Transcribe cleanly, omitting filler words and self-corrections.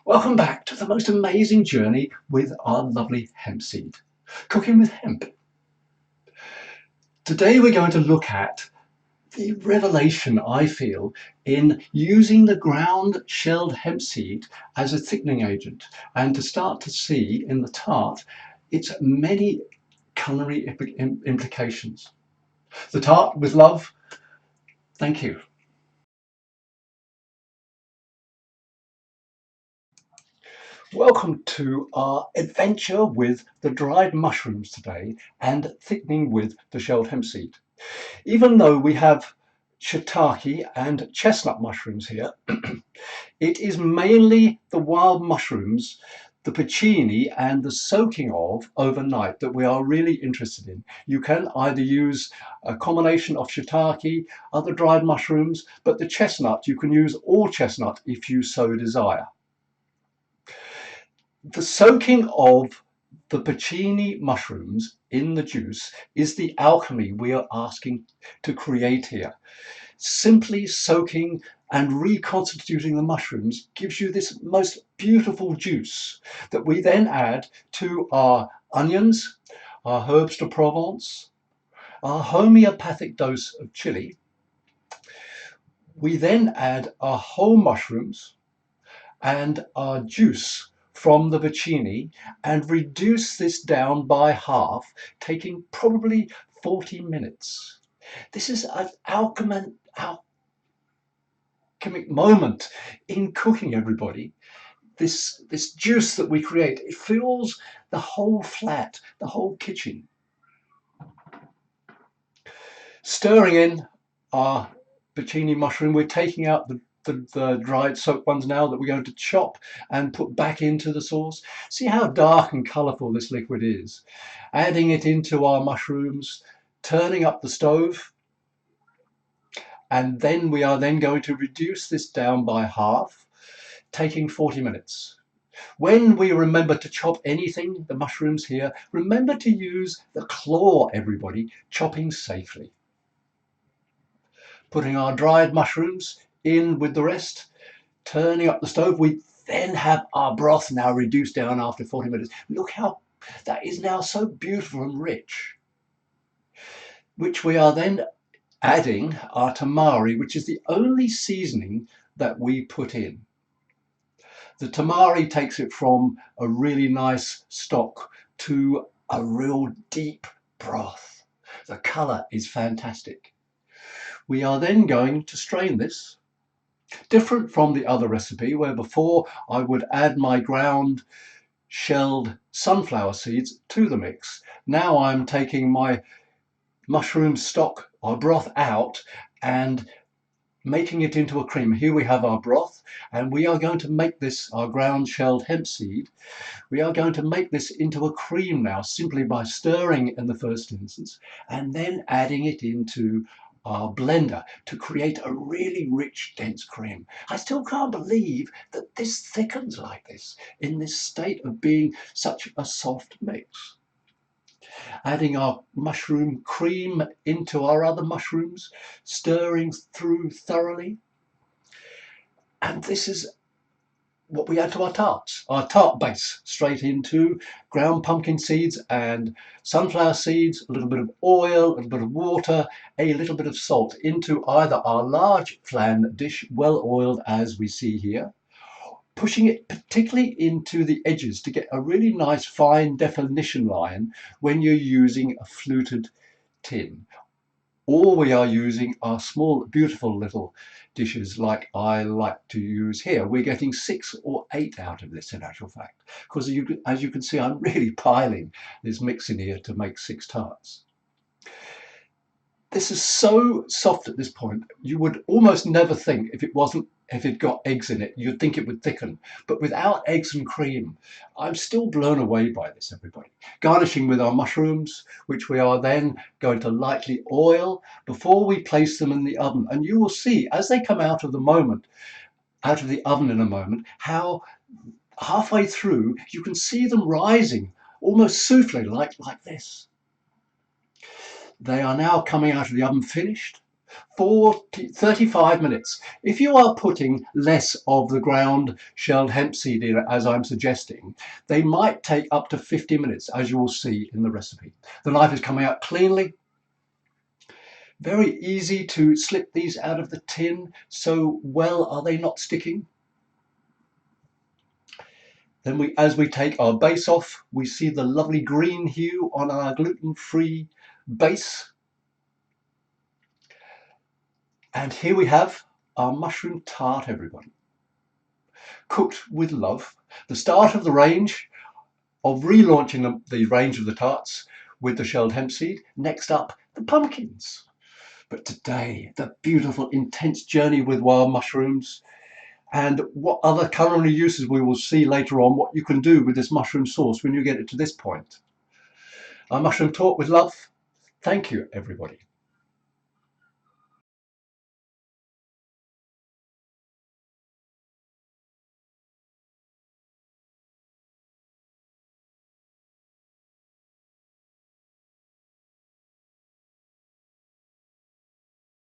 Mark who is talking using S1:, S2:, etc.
S1: Welcome back to the most amazing journey with our lovely hemp seed. Cooking with hemp. Today we're going to look at the revelation I feel in using the ground shelled hemp seed as a thickening agent, and to start to see in the tart its many culinary implications. The tart with love. Thank you. Welcome to our adventure with the dried mushrooms today and thickening with the shelled hemp seed. Even though we have shiitake and chestnut mushrooms here, it is mainly the wild mushrooms, the porcini and the soaking of overnight that we are really interested in. You can either use a combination of shiitake, other dried mushrooms, but the chestnut, you can use all chestnut if you so desire. The soaking of the porcini mushrooms in the juice is the alchemy we are asking to create here. Simply soaking and reconstituting the mushrooms gives you this most beautiful juice that we then add to our onions, our herbs de Provence, our homeopathic dose of chili. We then add our whole mushrooms and our juice from the porcini and reduce this down by half, taking probably 40 minutes. This is an alchemic moment in cooking, everybody. This juice that we create, it fills the whole flat, the whole kitchen. Stirring in our porcini mushroom, we're taking out the dried soaked ones now that we're going to chop and put back into the sauce. See how dark and colourful this liquid is. Adding it into our mushrooms, turning up the stove, and then we are then going to reduce this down by half, taking 40 minutes. When we remember to chop anything, the mushrooms here, remember to use the claw, everybody, chopping safely. Putting our dried mushrooms in with the rest, turning up the stove, we then have our broth now reduced down after 40 minutes. Look how that is now so beautiful and rich, which we are then adding our tamari, which is the only seasoning that we put in. The tamari takes it from a really nice stock to a real deep broth. The colour is fantastic. We are then going to strain this. Different from the other recipe where before I would add my ground shelled sunflower seeds to the mix. Now I'm taking my mushroom stock or broth out and making it into a cream. Here we have our broth, and we are going to make this, our ground shelled hemp seed, we are going to make this into a cream now simply by stirring in the first instance and then adding it into our blender to create a really rich, dense cream. I still can't believe that this thickens like this in this state of being such a soft mix. Adding our mushroom cream into our other mushrooms, stirring through thoroughly. And this is what we add to our tart base, straight into ground pumpkin seeds and sunflower seeds, a little bit of oil, a little bit of water, a little bit of salt into either our large flan dish, well oiled as we see here, pushing it particularly into the edges to get a really nice fine definition line when you're using a fluted tin. Or we are using our small, beautiful little dishes like I like to use here. We're getting 6 or 8 out of this in actual fact, because as you can see, I'm really piling this mix in here to make 6 tarts. This is so soft at this point, you would almost never think if it got eggs in it, you'd think it would thicken. But without eggs and cream, I'm still blown away by this, everybody. Garnishing with our mushrooms, which we are then going to lightly oil before we place them in the oven. And you will see as they come out of the oven in a moment, how halfway through you can see them rising almost souffle like this. They are now coming out of the oven finished. 35 minutes. If you are putting less of the ground shelled hemp seed in, as I'm suggesting, they might take up to 50 minutes, as you will see in the recipe. The knife is coming out cleanly. Very easy to slip these out of the tin, so well are they not sticking. Then as we take our base off, we see the lovely green hue on our gluten-free base. And here we have our mushroom tart, everyone. Cooked with love. The start of the range of relaunching the range of the tarts with the shelled hemp seed. Next up, the pumpkins. But today, the beautiful, intense journey with wild mushrooms and what other culinary uses we will see later on, what you can do with this mushroom sauce when you get it to this point. Our mushroom talk with love. Thank you, everybody.